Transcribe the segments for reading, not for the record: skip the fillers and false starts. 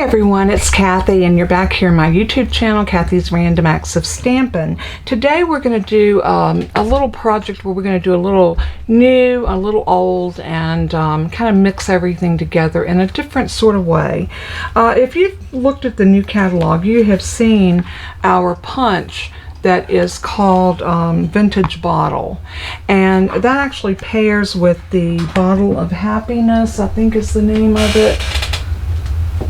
everyone, it's Kathy and you're back here on my YouTube channel, Kathy's Random Acts of Stampin'. Today we're going to do a little project where we're going to do a little new, a little old, and kind of mix everything together in a different sort of way. If you've looked at the new catalog, you have seen our punch that is called Vintage Bottle, and that actually pairs with the Bottle of Happiness, I think is the name of it.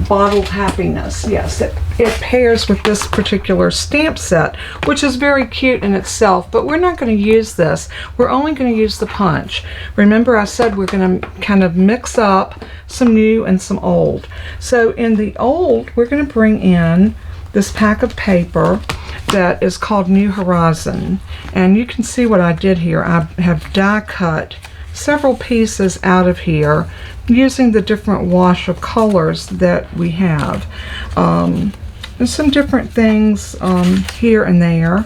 Bottled Happiness, yes, it pairs with this particular stamp set, which is very cute in itself, but we're not going to use this. We're only going to use the punch. Remember, I said we're going to kind of mix up some new and some old. So in the old, we're going to bring in this pack of paper that is called New Horizon, and you can see what I did here. I have die cut several pieces out of here using the different wash of colors that we have. There's some different things here and there,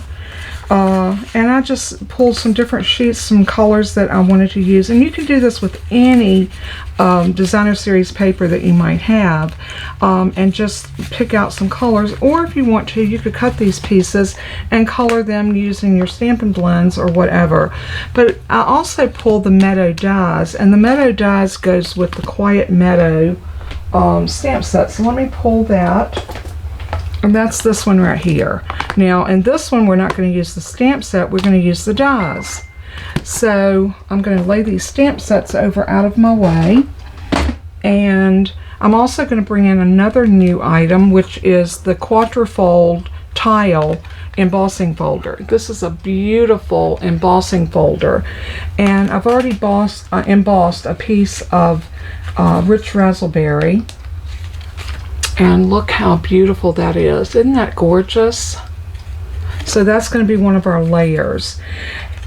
and I just pulled some different sheets, some colors that I wanted to use, and you can do this with any designer series paper that you might have, and just pick out some colors, or if you want to, you could cut these pieces and color them using your Stampin' Blends or whatever. But I also pulled the Meadow Dies, and the Meadow Dies goes with the Quiet Meadow stamp set. So let me pull that. And that's this one right here. Now, in this one, we're not going to use the stamp set, we're going to use the dies. So I'm going to lay these stamp sets over out of my way. And I'm also going to bring in another new item, which is the Quadrafold tile embossing folder. This is a beautiful embossing folder. And I've already embossed a piece of rich raspberry. And look how beautiful that is. Isn't that gorgeous? So that's going to be one of our layers.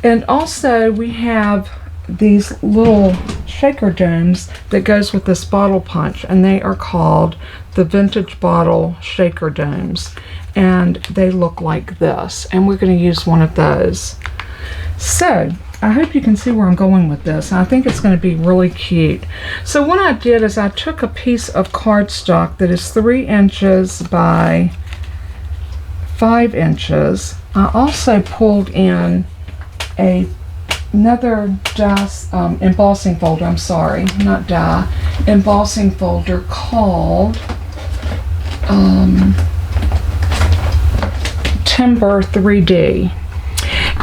And also we have these little shaker domes that goes with this bottle punch, and they are called the Vintage Bottle Shaker Domes. And they look like this. And we're going to use one of those. So I hope you can see where I'm going with this. I think it's going to be really cute. So what I did is I took a piece of cardstock that is 3 inches by 5 inches. I also pulled in another embossing folder, embossing folder called Timber 3D.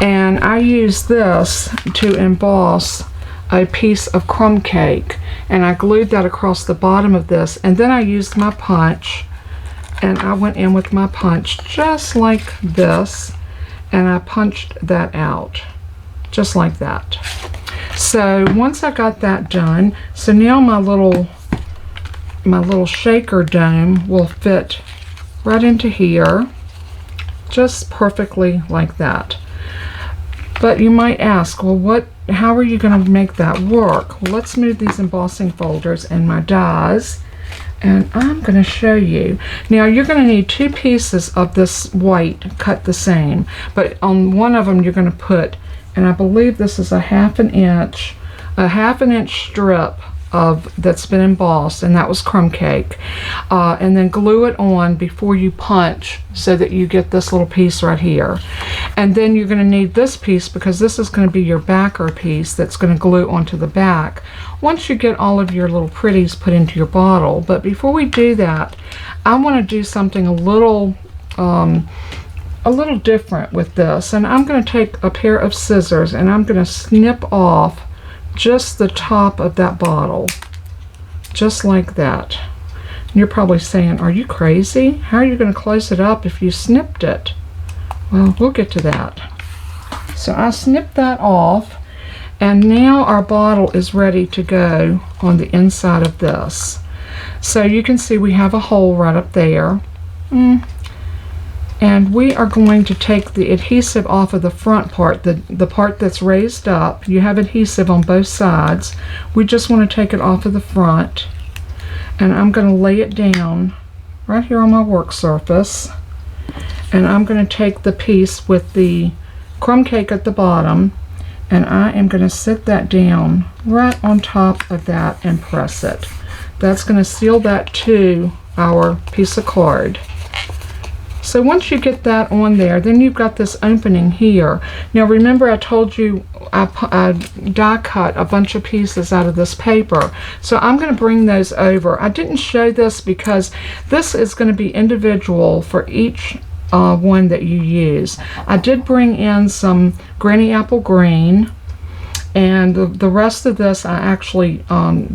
And I used this to emboss a piece of Crumb Cake, and I glued that across the bottom of this, and then I used my punch, and I went in with my punch just like this, and I punched that out just like that. So once I got that done, so now my little shaker dome will fit right into here just perfectly like that. But you might ask, well, how are you going to make that work? Well, let's move these embossing folders and my dies, and I'm going to show you. Now, you're going to need 2 pieces of this white cut the same, but on one of them you're going to put, and I believe this is a half an inch strip that's been embossed, and that was Crumb Cake, and then glue it on before you punch so that you get this little piece right here. And then you're going to need this piece because this is going to be your backer piece that's going to glue onto the back once you get all of your little pretties put into your bottle. But before we do that, I want to do something a little different with this, and I'm going to take a pair of scissors and I'm going to snip off just the top of that bottle, just like that. And you're probably saying, are you crazy? How are you going to close it up if you snipped it? Well, we'll get to that. So I snipped that off, and now our bottle is ready to go on the inside of this. So you can see we have a hole right up there. And we are going to take the adhesive off of the front part, the part that's raised up. You have adhesive on both sides. We just want to take it off of the front. And I'm going to lay it down right here on my work surface. And I'm going to take the piece with the Crumb Cake at the bottom, and I am going to sit that down right on top of that and press it. That's going to seal that to our piece of card. So once you get that on there, then you've got this opening here. Now remember, I told you I die cut a bunch of pieces out of this paper. So I'm going to bring those over. I didn't show this because this is going to be individual for each one that you use. I did bring in some Granny Apple Green, and the rest of this I actually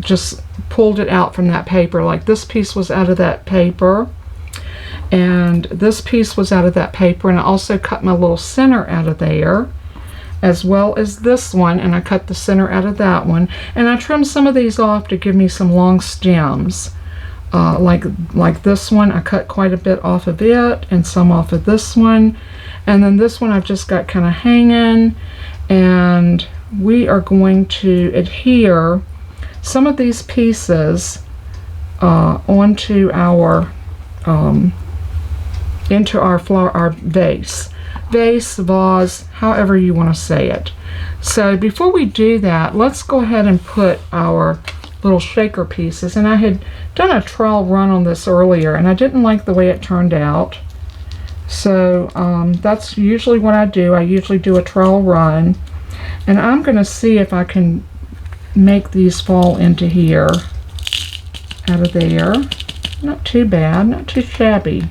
just pulled it out from that paper. Like this piece was out of that paper, and this piece was out of that paper, and I also cut my little center out of there, as well as this one, and I cut the center out of that one, and I trimmed some of these off to give me some long stems. Like this one, I cut quite a bit off of it, and some off of this one, and then this one I've just got kind of hanging, and we are going to adhere some of these pieces onto our into our flower, our vase, vase, however you want to say it. So before we do that, let's go ahead and put our little shaker pieces, and I had done a trial run on this earlier and I didn't like the way it turned out, so that's usually what I do. I usually do a trial run, and I'm going to see if I can make these fall into here, out of there. Not too bad, not too shabby.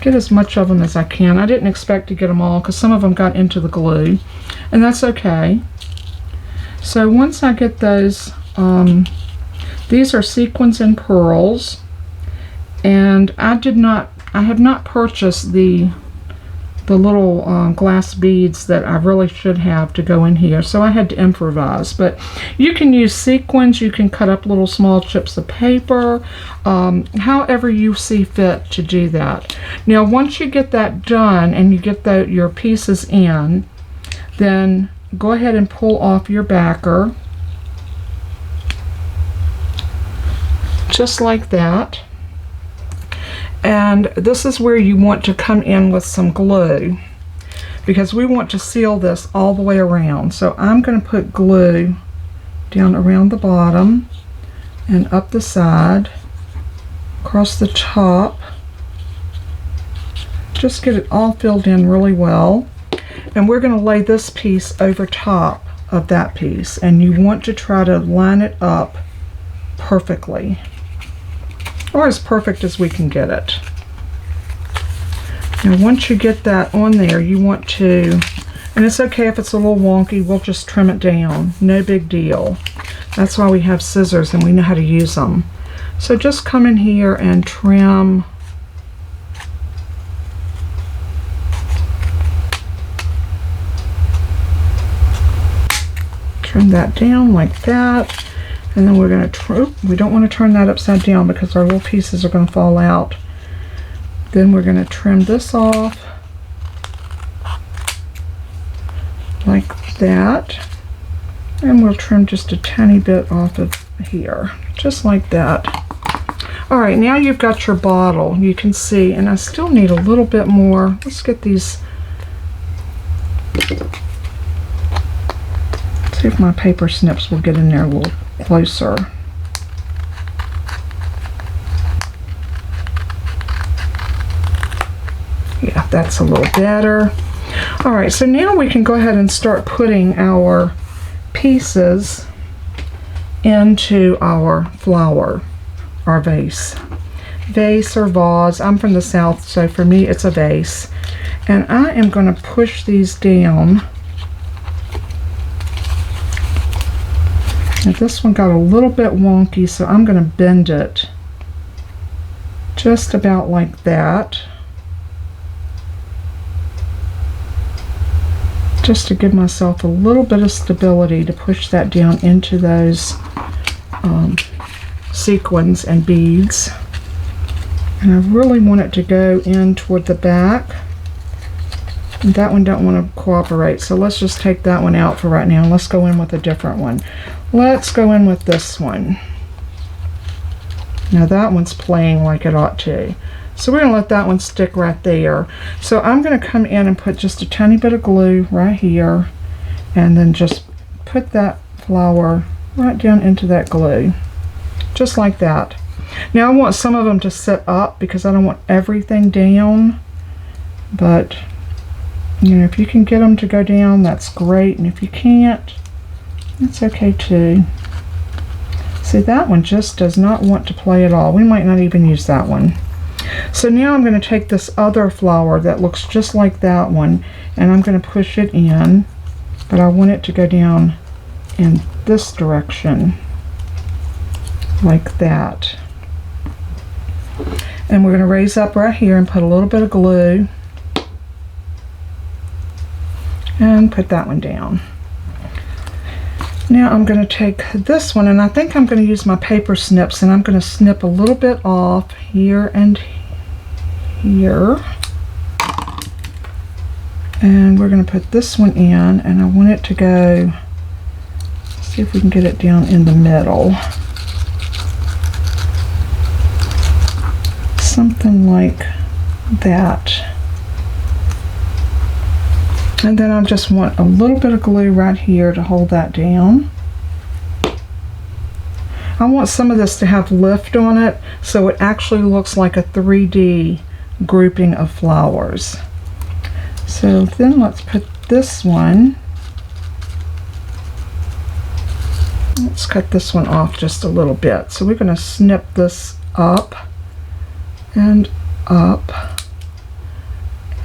Get as much of them as I can. I didn't expect to get them all because some of them got into the glue, and that's okay. So once I get those, these are sequins and pearls, and I have not purchased the little glass beads that I really should have to go in here, so I had to improvise. But you can use sequins, you can cut up little small chips of paper, however you see fit to do that. Now once you get that done and you get your pieces in, then go ahead and pull off your backer, just like that. And this is where you want to come in with some glue, because we want to seal this all the way around. So I'm going to put glue down around the bottom and up the side, across the top. Just get it all filled in really well. And we're going to lay this piece over top of that piece, and you want to try to line it up perfectly, or as perfect as we can get it. Now once you get that on there, you want to, and it's okay if it's a little wonky, we'll just trim it down, no big deal. That's why we have scissors and we know how to use them. So just come in here and trim that down like that. And then we're going to, we don't want to turn that upside down because our little pieces are going to fall out. Then we're going to trim this off like that. And we'll trim just a tiny bit off of here, just like that. All right, now you've got your bottle. You can see, and I still need a little bit more. Let's get these, see if my paper snips will get in there a little closer. Yeah, that's a little better. All right, so now we can go ahead and start putting our pieces into our flower, our vase. Vase or vase. I'm from the South, so for me it's a vase. And I am going to push these down. Now this one got a little bit wonky, so I'm going to bend it just about like that, just to give myself a little bit of stability to push that down into those sequins and beads. And I really want it to go in toward the back. And that one don't want to cooperate, so let's just take that one out for right now. Let's go in with a different one. Let's go in with this one. Now that one's playing like it ought to, so we're going to let that one stick right there. So I'm going to come in and put just a tiny bit of glue right here, and then just put that flower right down into that glue, just like that. Now I want some of them to sit up because I don't want everything down, but you know, if you can get them to go down, that's great, and if you can't, that's okay too. See, that one just does not want to play at all. We might not even use that one. So now I'm going to take this other flower that looks just like that one, and I'm going to push it in, but I want it to go down in this direction, like that. And we're going to raise up right here and put a little bit of glue and put that one down. Now I'm going to take this one, and I think I'm going to use my paper snips, and I'm going to snip a little bit off here and here. And we're going to put this one in, and I want it to go, see if we can get it down in the middle. Something like that. And then I just want a little bit of glue right here to hold that down. I want some of this to have lift on it, so it actually looks like a 3D grouping of flowers. So then let's put this one, let's cut this one off just a little bit. So we're going to snip this up and up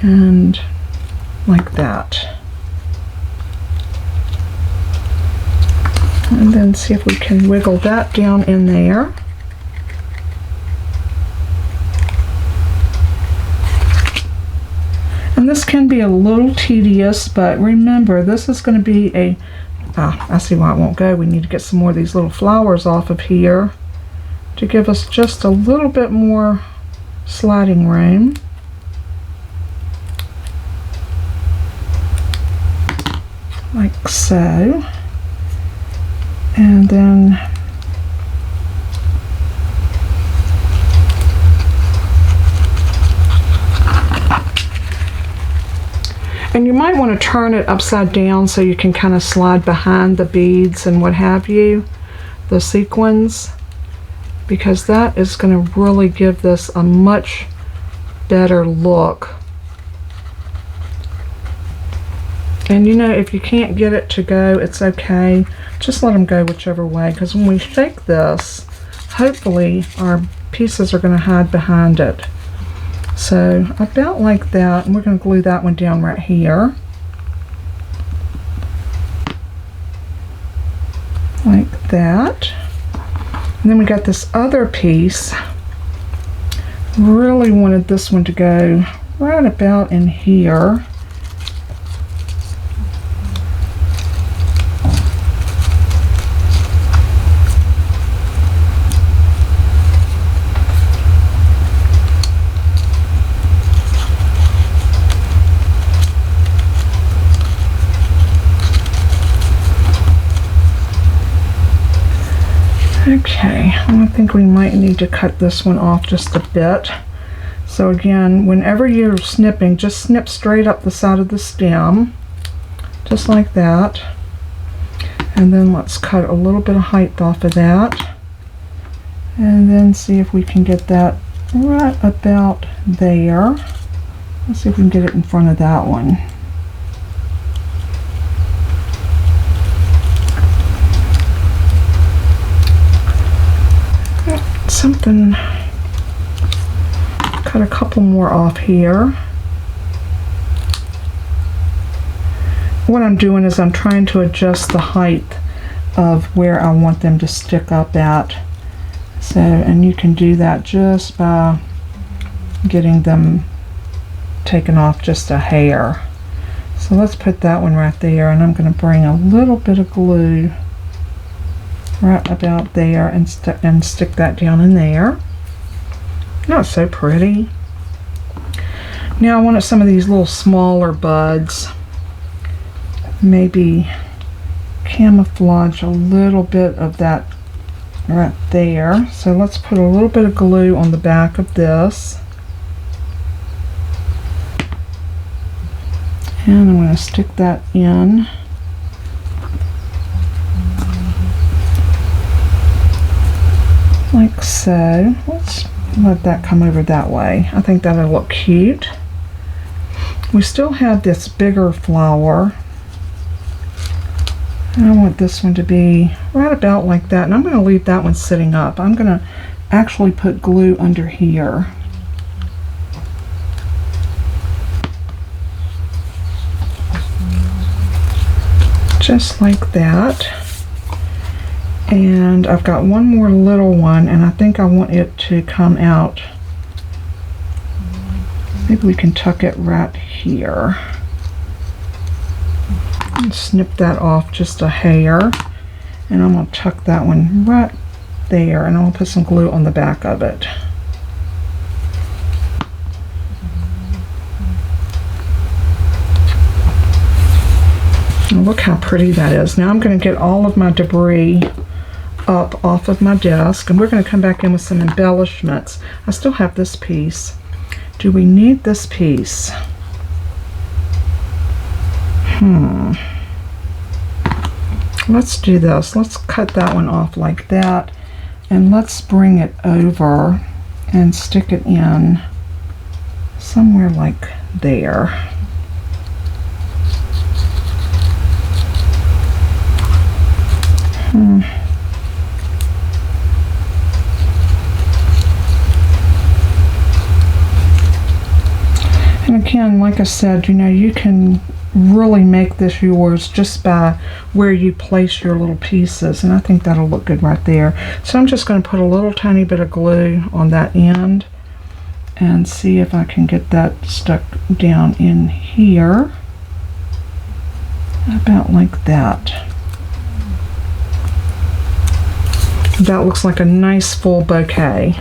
and like that. And then see if we can wiggle that down in there. And this can be a little tedious, but remember, this is going to be a, I see why it won't go. We need to get some more of these little flowers off of here to give us just a little bit more sliding room. Like so. And then you might want to turn it upside down so you can kind of slide behind the beads and what have you, the sequins, because that is going to really give this a much better look. And you know, if you can't get it to go, it's okay. Just let them go whichever way, because when we shake this, hopefully our pieces are going to hide behind it. So about like that, and we're going to glue that one down right here. Like that. And then we got this other piece. Really wanted this one to go right about in here. Okay, I think we might need to cut this one off just a bit. So again, whenever you're snipping, just snip straight up the side of the stem, just like that. And then let's cut a little bit of height off of that. And then see if we can get that right about there. Let's see if we can get it in front of that one. Something, cut a couple more off here. What I'm doing is I'm trying to adjust the height of where I want them to stick up at. So, and you can do that just by getting them taken off just a hair. So let's put that one right there, and I'm going to bring a little bit of glue right about there and stick that down in there. Not so pretty. Now I wanted some of these little smaller buds, maybe camouflage a little bit of that right there. So let's put a little bit of glue on the back of this, and I'm going to stick that in. like so. Let's let that come over that way. I think that'll look cute. We still have this bigger flower, and I want this one to be right about like that, and I'm going to leave that one sitting up. I'm going to actually put glue under here. Just like that. And I've got one more little one, and I think I want it to come out. Maybe we can tuck it right here. And snip that off just a hair. And I'm going to tuck that one right there, and I'm going to put some glue on the back of it. And look how pretty that is. Now I'm going to get all of my debris up off of my desk, and we're going to come back in with some embellishments. I still have this piece. Do we need this piece? Let's do this. Let's cut that one off like that, and let's bring it over and stick it in somewhere like there. And again, like I said, you know, you can really make this yours just by where you place your little pieces, and I think that'll look good right there. So I'm just going to put a little tiny bit of glue on that end and see if I can get that stuck down in here, about like that. That looks like a nice full bouquet,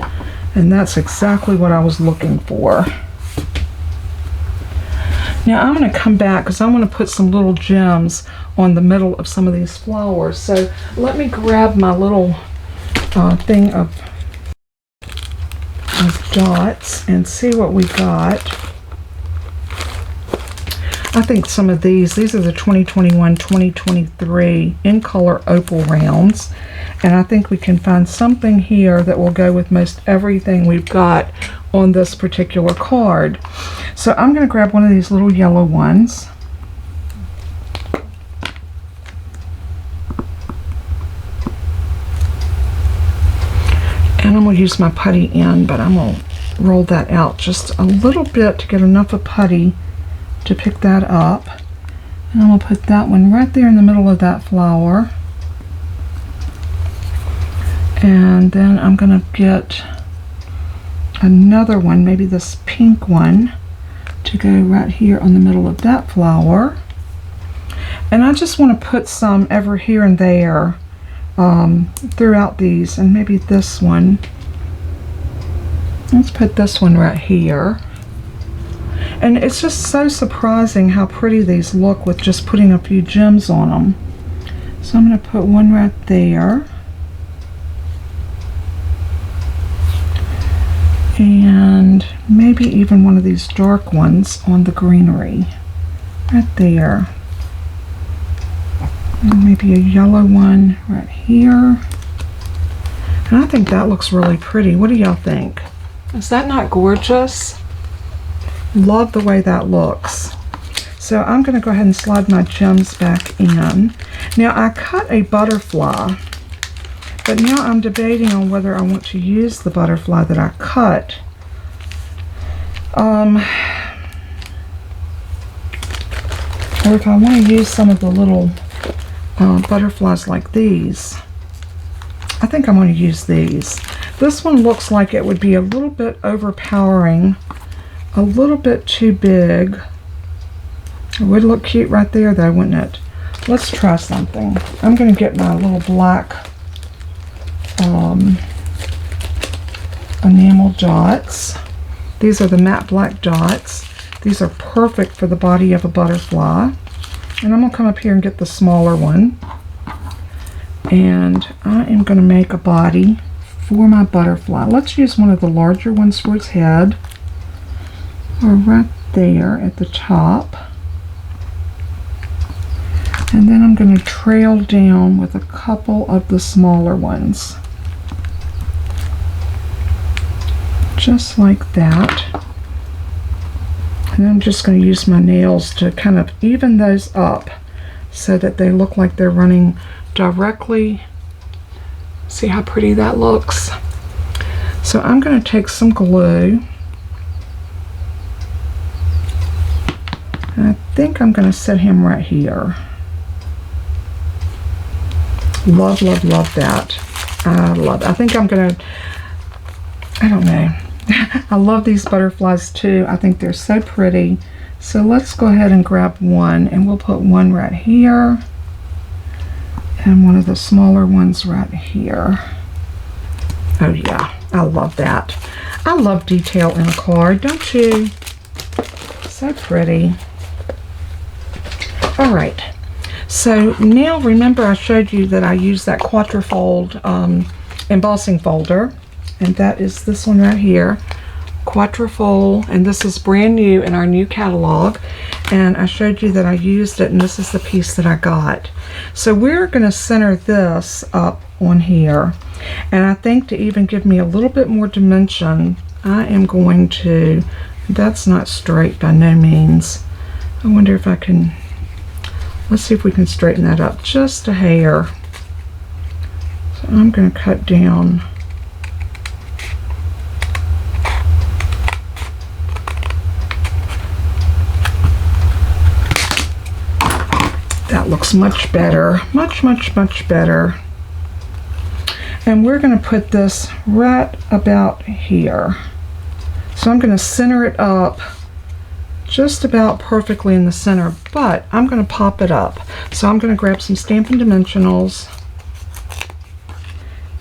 and that's exactly what I was looking for. Now I'm going to come back because I want to put some little gems on the middle of some of these flowers. So let me grab my little thing of dots and see what we got. I think some of these are the 2021-2023 in color opal rounds, and I think we can find something here that will go with most everything we've got on this particular card. So I'm going to grab one of these little yellow ones. And I'm going to use my putty end, but I'm going to roll that out just a little bit to get enough of putty to pick that up. And I'm going to put that one right there in the middle of that flower. And then I'm going to get another one, maybe this pink one, to go right here on the middle of that flower. And I just want to put some over here and there throughout these, and maybe this one. Let's put this one right here. And it's just so surprising how pretty these look with just putting a few gems on them. So I'm going to put one right there. And maybe even one of these dark ones on the greenery right there, and maybe a yellow one right here. And I think that looks really pretty. What do y'all think? Is that not gorgeous? Love the way that looks. So I'm going to go ahead and slide my gems back in. Now I cut a butterfly, but now I'm debating on whether I want to use the butterfly that I cut. Or if I want to use some of the little butterflies like these. I think I'm going to use these. This one looks like it would be a little bit overpowering, a little bit too big. It would look cute right there though, wouldn't it? Let's try something. I'm going to get my little black enamel dots. These are the matte black dots. These are perfect for the body of a butterfly. And I'm going to come up here and get the smaller one. And I am going to make a body for my butterfly. Let's use one of the larger ones for its head. Or right there at the top. And then I'm going to trail down with a couple of the smaller ones. just like that. And I'm just going to use my nails to kind of even those up so that they look like they're running directly. See how pretty that looks? So I'm going to take some glue. And I think I'm going to set him right here. Love, love, love that. I love it. I think I'm going to, I don't know. I love these butterflies too. I think they're so pretty. So let's go ahead and grab one, and we'll put one right here and one of the smaller ones right here. Oh yeah, I love that. I love detail in a card, don't you? So pretty. All right, so now remember I showed you that I use that Quatrefold embossing folder, and that is this one right here, Quadrafold, and this is brand new in our new catalog, and I showed you that I used it, and this is the piece that I got. So we're going to center this up on here, and I think to even give me a little bit more dimension, I am going to, that's not straight by no means. I wonder if I can, let's see if we can straighten that up just a hair. So I'm going to cut down. That looks much better, much, much, much better. And we're going to put this right about here. So I'm going to center it up just about perfectly in the center, but I'm going to pop it up. So I'm going to grab some Stampin Dimensionals,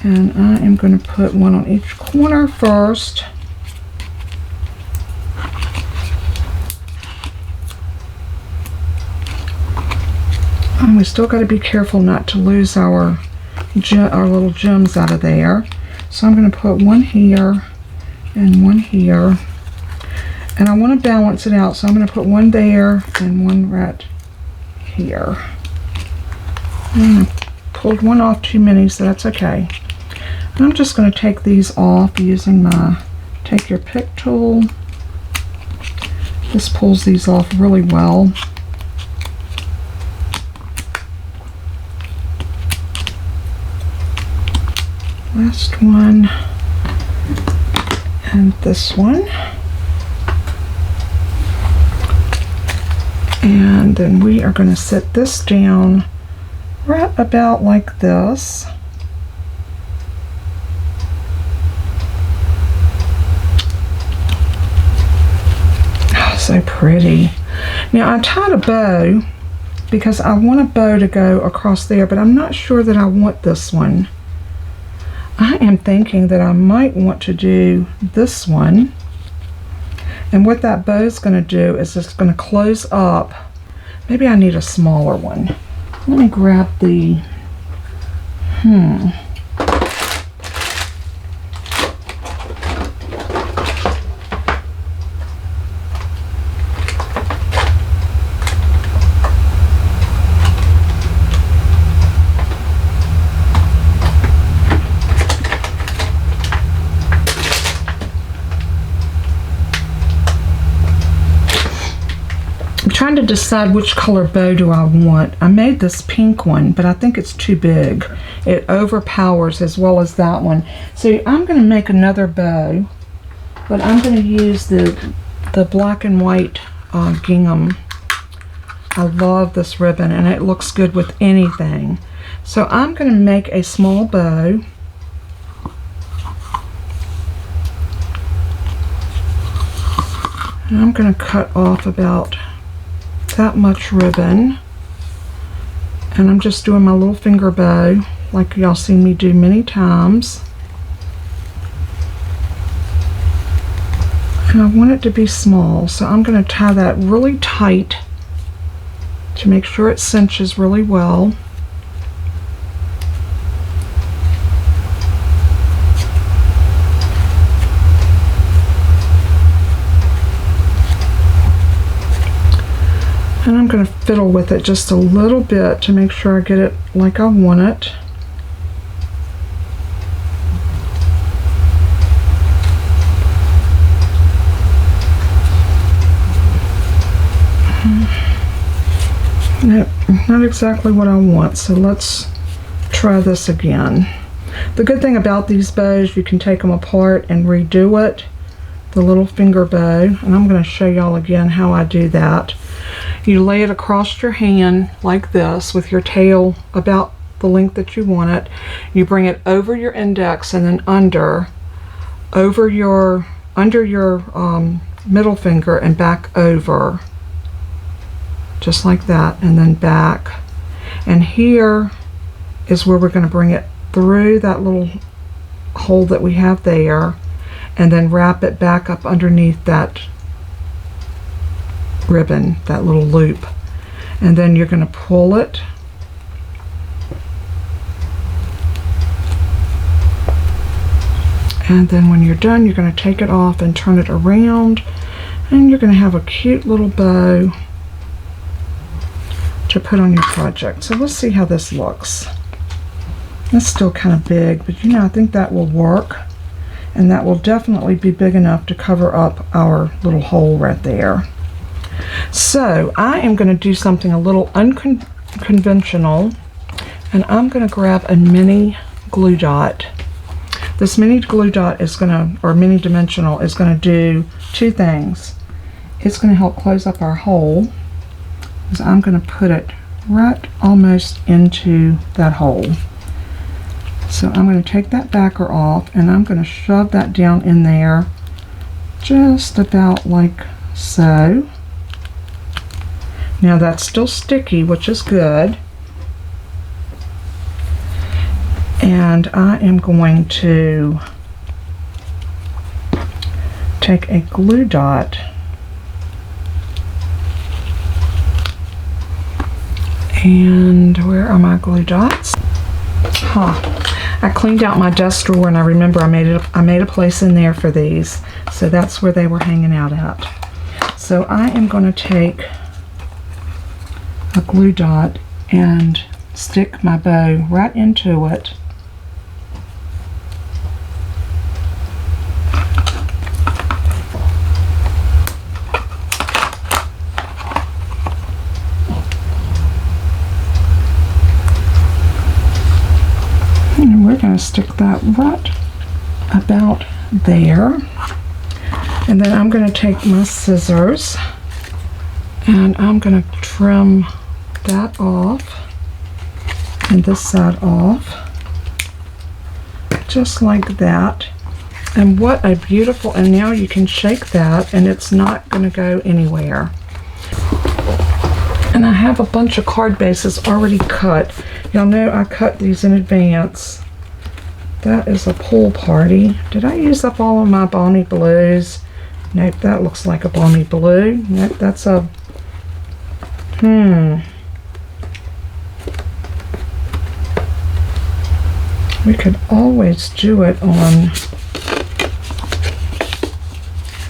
and I am going to put one on each corner first. And we still got to be careful not to lose our little gems out of there. So I'm going to put one here and one here. And I want to balance it out, so I'm going to put one there and one right here. And I pulled one off too many, so that's okay. And I'm just going to take these off using my take your pick tool. This pulls these off really well. Last one, and this one, and then we are going to set this down right about like this. Oh, so pretty. Now I tied a bow because I want a bow to go across there, but I'm not sure that I want this one. I am thinking that I might want to do this one, and what that bow is going to do is it's going to close up. Maybe I need a smaller one. Let me grab the trying to decide which color bow do I want. I made this pink one, but I think it's too big. It overpowers as well as that one. So I'm going to make another bow, but I'm going to use the black and white gingham. I love this ribbon, and it looks good with anything. So I'm going to make a small bow. And I'm going to cut off about that much ribbon, and I'm just doing my little finger bow like y'all seen me do many times, and I want it to be small, so I'm going to tie that really tight to make sure it cinches really well. And I'm going to fiddle with it just a little bit to make sure I get it like I want it. Nope, not exactly what I want, so let's try this again. The good thing about these bows, you can take them apart and redo it, the little finger bow, and I'm going to show y'all again how I do that. You lay it across your hand like this with your tail about the length that you want it. You bring it over your index and then under your middle finger and back over, just like that, and then back. And here is where we're going to bring it through that little hole that we have there, and then wrap it back up underneath that ribbon, that little loop. And then you're going to pull it and then when you're done, you're going to take it off and turn it around, and you're going to have a cute little bow to put on your project. So let's see how this looks. It's still kind of big, but you know, I think that will work, and that will definitely be big enough to cover up our little hole right there. So I am going to do something a little unconventional, and I'm going to grab a mini glue dot. This mini glue dot is going to, or mini dimensional, is going to do two things. It's going to help close up our hole, because I'm going to put it right almost into that hole. So I'm going to take that backer off, and I'm going to shove that down in there just about like so. Now that's still sticky, which is good. And I am going to take a glue dot and where are my glue dots? I cleaned out my desk drawer, and I remember I made a place in there for these, so that's where they were hanging out at. So I am going to take a glue dot and stick my bow right into it. And we're going to stick that right about there. And then I'm going to take my scissors and I'm going to trim that off and this side off, just like that. And what a beautiful, and now you can shake that and it's not going to go anywhere. And I have a bunch of card bases already cut. Y'all know I cut these in advance. That is a pool party. Did I use up all of my balmy blues? Nope, that looks like a balmy blue. Nope, that's a we could always do it on,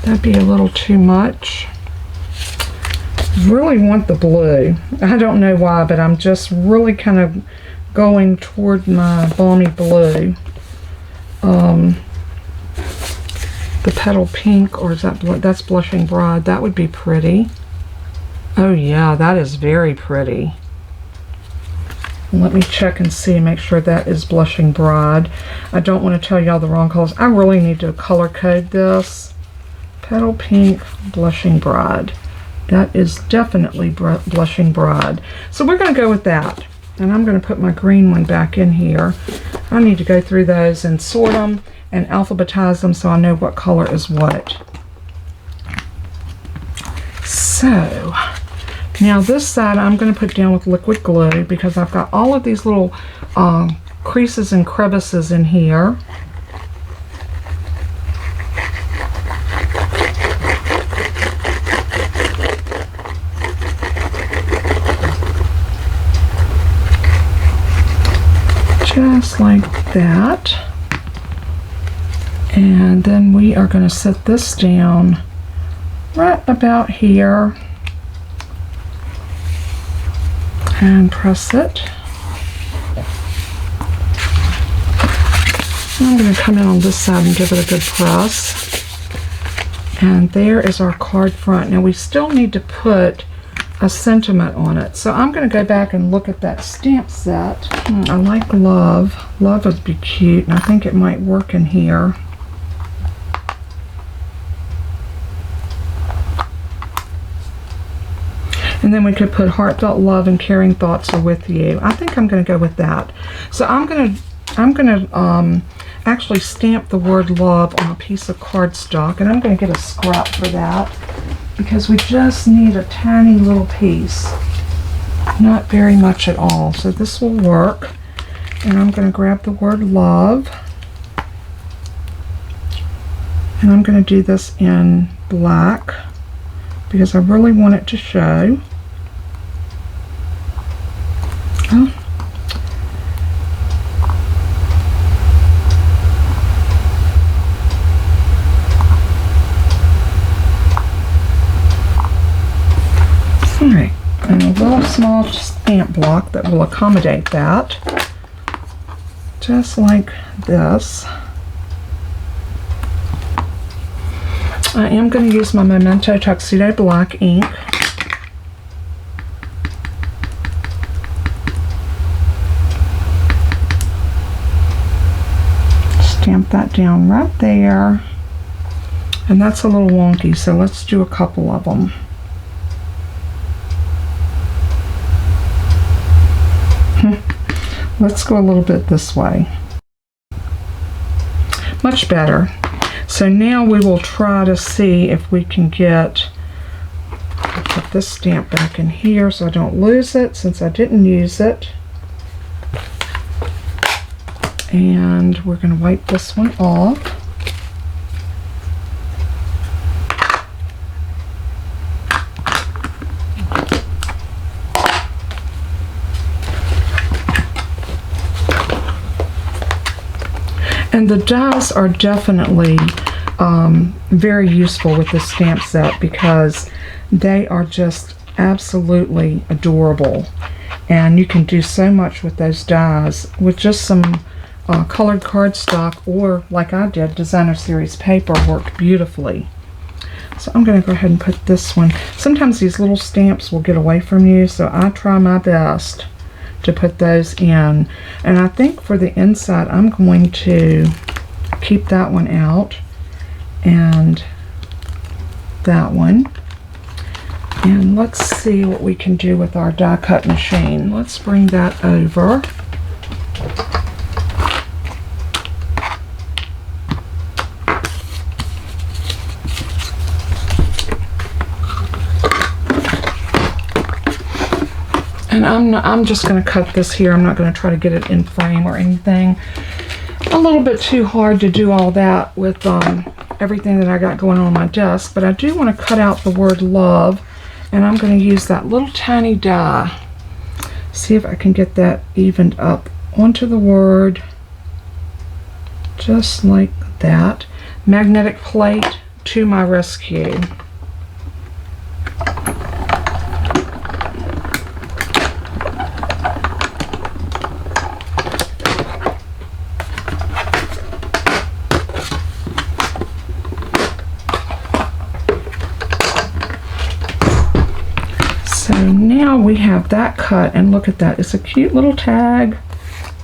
that'd be a little too much. Really want the blue. I don't know why, but I'm just really kind of going toward my balmy blue. The petal pink, or is that that's blushing bride? That would be pretty. Oh yeah, that is very pretty. Let me check and see, make sure that is blushing bride. I don't want to tell y'all the wrong colors. I really need to color code this. Petal pink, blushing bride. That is definitely blushing bride. So we're going to go with that. And I'm going to put my green one back in here. I need to go through those and sort them and alphabetize them so I know what color is what. So now this side I'm going to put down with liquid glue because I've got all of these little creases and crevices in here. Just like that. And then we are going to set this down right about here and press it. I'm going to come in on this side and give it a good press. And there is our card front. Now we still need to put a sentiment on it. So I'm going to go back and look at that stamp set. I like love. Love would be cute, and I think it might work in here. And then we could put heartfelt love and caring thoughts are with you. I think I'm going to go with that. So I'm going to actually stamp the word love on a piece of cardstock, and I'm going to get a scrap for that because we just need a tiny little piece. Not very much at all. So this will work. And I'm going to grab the word love. And I'm going to do this in black because I really want it to show. Oh. Alright, and a little small stamp block that will accommodate that. Just like this. I am going to use my Momento Tuxedo black ink. Stamp that down right there. And that's a little wonky, so let's do a couple of them. Let's go a little bit this way. Much better. So now we will try to see if we can get, I'll put this stamp back in here so I don't lose it since I didn't use it. And we're going to wipe this one off. And the dies are definitely very useful with this stamp set because they are just absolutely adorable. And you can do so much with those dies with just some colored cardstock, or like I did, designer series paper worked beautifully. So I'm going to go ahead and put this one. Sometimes these little stamps will get away from you, so I try my best to put those in. And I think for the inside I'm going to keep that one out and that one. And let's see what we can do with our die cut machine. Let's bring that over. And I'm just going to cut this here. I'm not going to try to get it in frame or anything. A little bit too hard to do all that with everything that I got going on my desk. But I do want to cut out the word love. And I'm going to use that little tiny die. See if I can get that evened up onto the word. Just like that. Magnetic plate to my rescue. So now we have that cut, and look at that. It's a cute little tag.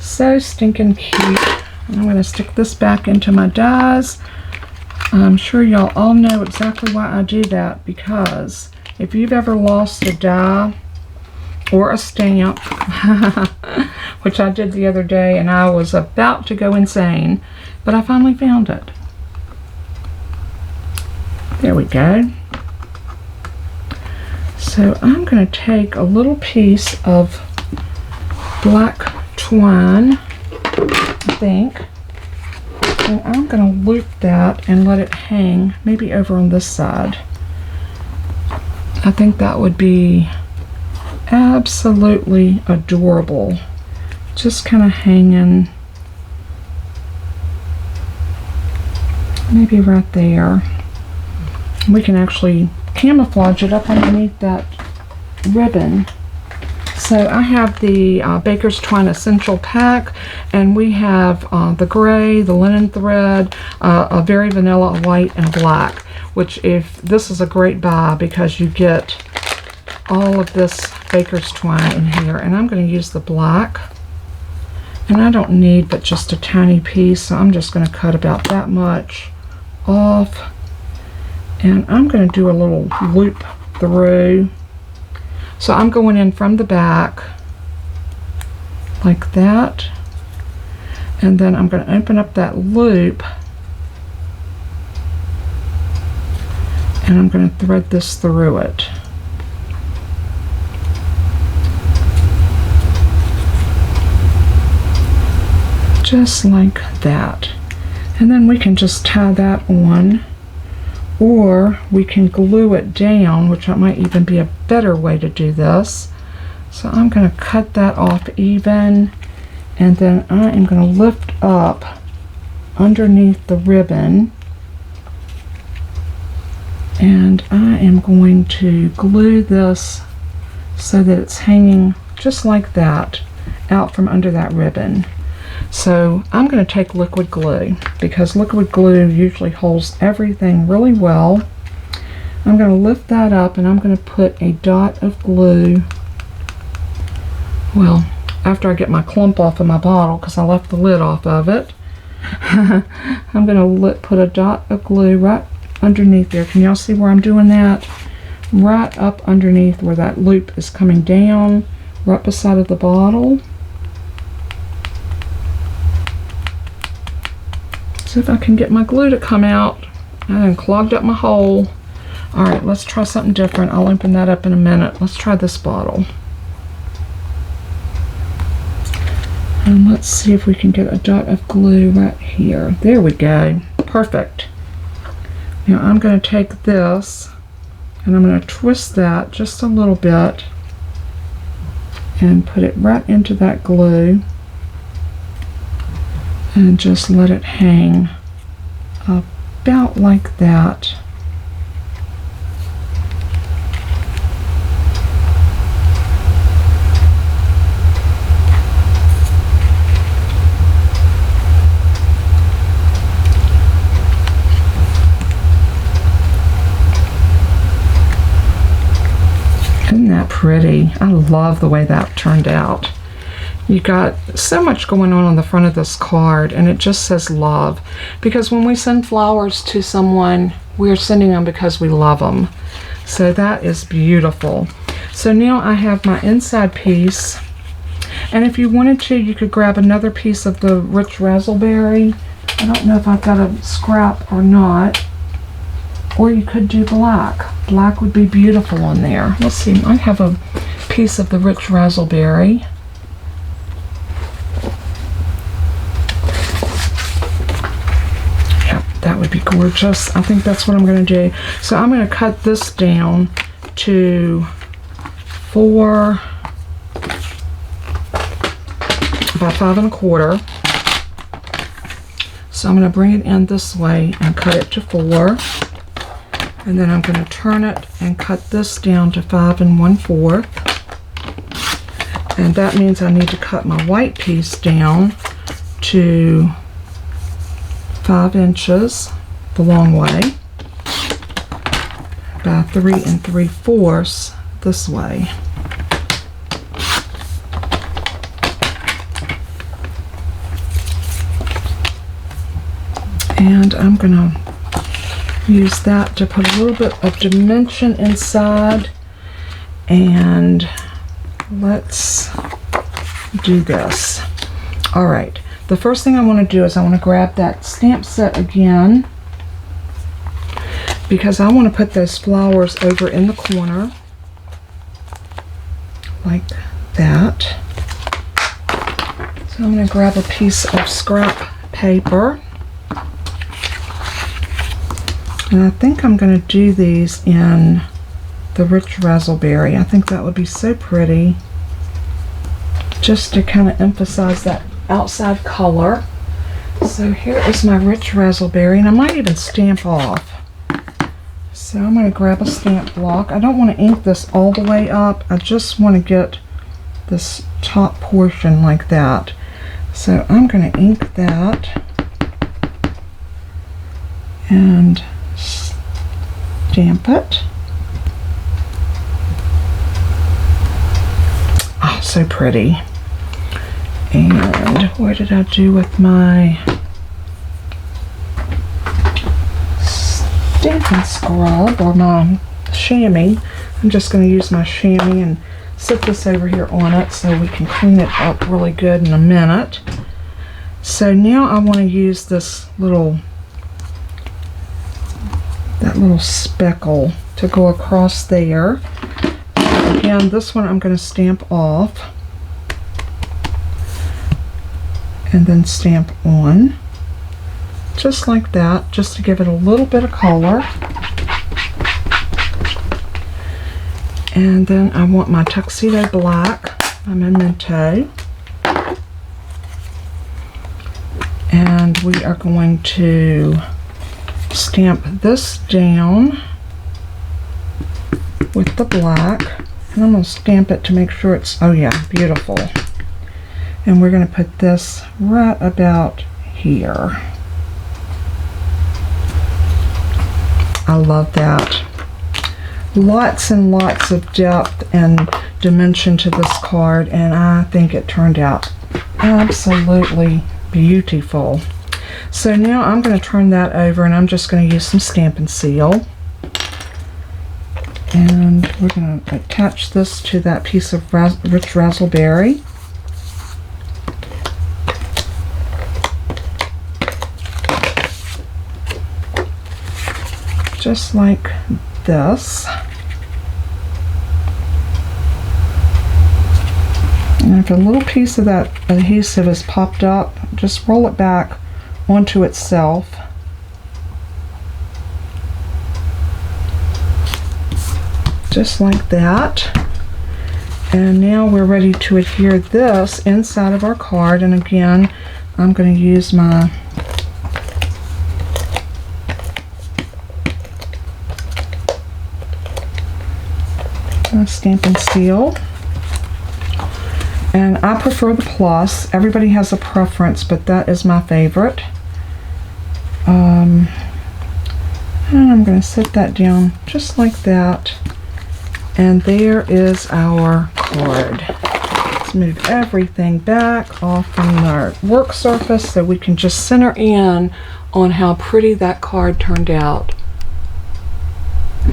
So stinking cute. And I'm going to stick this back into my dies. I'm sure y'all all know exactly why I do that, because if you've ever lost a die or a stamp, which I did the other day and I was about to go insane, but I finally found it. There we go. So I'm going to take a little piece of black twine, I think, and I'm going to loop that and let it hang maybe over on this side. I think that would be absolutely adorable. Just kind of hanging maybe right there. We can actually camouflage it up underneath that ribbon. So I have the Baker's Twine Essential Pack, and we have the gray, the linen thread, a very vanilla, a white, and a black, which if this is a great buy because you get all of this baker's twine in here, and I'm going to use the black. And I don't need but just a tiny piece, so I'm just going to cut about that much off. And I'm going to do a little loop through. So I'm going in from the back like that. And then I'm going to open up that loop. And I'm going to thread this through it. Just like that. And then we can just tie that on, or we can glue it down, which might even be a better way to do this. So I'm going to cut that off even, and then I am going to lift up underneath the ribbon, and I am going to glue this so that it's hanging just like that out from under that ribbon. So I'm going to take liquid glue, because liquid glue usually holds everything really well. I'm going to lift that up, and I'm going to put a dot of glue, well, after I get my clump off of my bottle, because I left the lid off of it. I'm going to put a dot of glue right underneath there. Can y'all see where I'm doing that? Right up underneath where that loop is coming down, right beside of the bottle. See if I can get my glue to come out. I clogged up my hole. Alright, let's try something different. I'll open that up in a minute. Let's try this bottle. And let's see if we can get a dot of glue right here. There we go. Perfect. Now I'm going to take this, and I'm going to twist that just a little bit and put it right into that glue. And just let it hang about like that. Isn't that pretty? I love the way that turned out. You got so much going on the front of this card, and it just says love, because when we send flowers to someone, we're sending them because we love them. So that is beautiful. So now I have my inside piece, and if you wanted to, you could grab another piece of the rich razzleberry. I don't know if I've got a scrap or not, or you could do black. Black would be beautiful on there. Let's see, I have a piece of the rich razzleberry. That would be gorgeous. I think that's what I'm going to do. So I'm going to cut this down to 4 by 5 1/4. So I'm going to bring it in this way and cut it to 4. And then I'm going to turn it and cut this down to 5 1/4. And that means I need to cut my white piece down to 5 inches the long way by 3 3/4 this way. And I'm going to use that to put a little bit of dimension inside, and let's do this. All right. The first thing I want to do is I want to grab that stamp set again, because I want to put those flowers over in the corner like that. So I'm going to grab a piece of scrap paper, and I think I'm going to do these in the rich razzleberry. I think that would be so pretty, just to kind of emphasize that outside color. So here is my rich razzleberry, and I might even stamp off. So I'm going to grab a stamp block. I don't want to ink this all the way up. I just want to get this top portion like that. So I'm going to ink that and stamp it. so pretty. And what did I do with my Stampin' Scrub or my chamois? I'm just going to use my chamois and sit this over here on it so we can clean it up really good in a minute. So now I want to use this little speckle to go across there. Again, this one I'm going to stamp off and then stamp on, just like that, just to give it a little bit of color. And then I want my Tuxedo black, my Memento, and we are going to stamp this down with the black, and I'm going to stamp it to make sure it's, oh yeah, beautiful. And we're going to put this right about here. I love that. Lots and lots of depth and dimension to this card, and I think it turned out absolutely beautiful. So now I'm going to turn that over, and I'm just going to use some Stampin' Seal. And we're going to attach this to that piece of rich Razzleberry. Just like this. And if a little piece of that adhesive is popped up, just roll it back onto itself. Just like that. And now we're ready to adhere this inside of our card. And again, I'm going to use my Stampin' Seal. And I prefer the plus. Everybody has a preference, but that is my favorite. And I'm going to set that down just like that. And there is our card. Let's move everything back off from our work surface so we can just center in on how pretty that card turned out.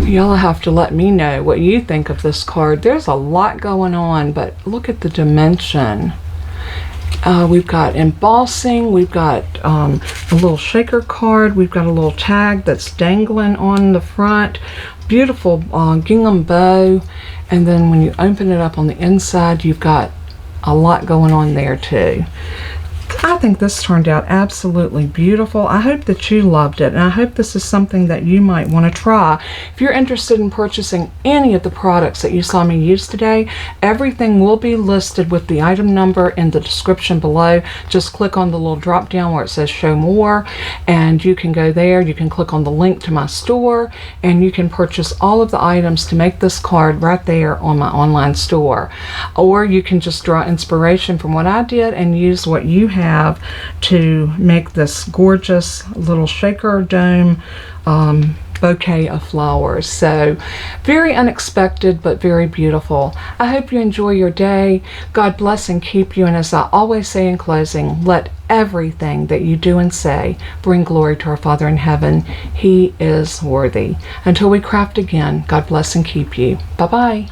Y'all have to let me know what you think of this card. There's a lot going on, but look at the dimension. We've got embossing, we've got a little shaker card, we've got a little tag that's dangling on the front, beautiful gingham bow, and then when you open it up on the inside, you've got a lot going on there too. I think this turned out absolutely beautiful. I hope that you loved it, and I hope this is something that you might want to try. If you're interested in purchasing any of the products that you saw me use today, everything will be listed with the item number in the description below. Just click on the little drop down where it says show more, and you can go there. You can click on the link to my store, and you can purchase all of the items to make this card right there on my online store. Or you can just draw inspiration from what I did and use what you have to make this gorgeous little shaker dome bouquet of flowers. So very unexpected, but very beautiful. I hope you enjoy your day. God bless and keep you. And as I always say in closing, let everything that you do and say bring glory to our Father in heaven. He is worthy. Until we craft again, God bless and keep you. Bye-bye.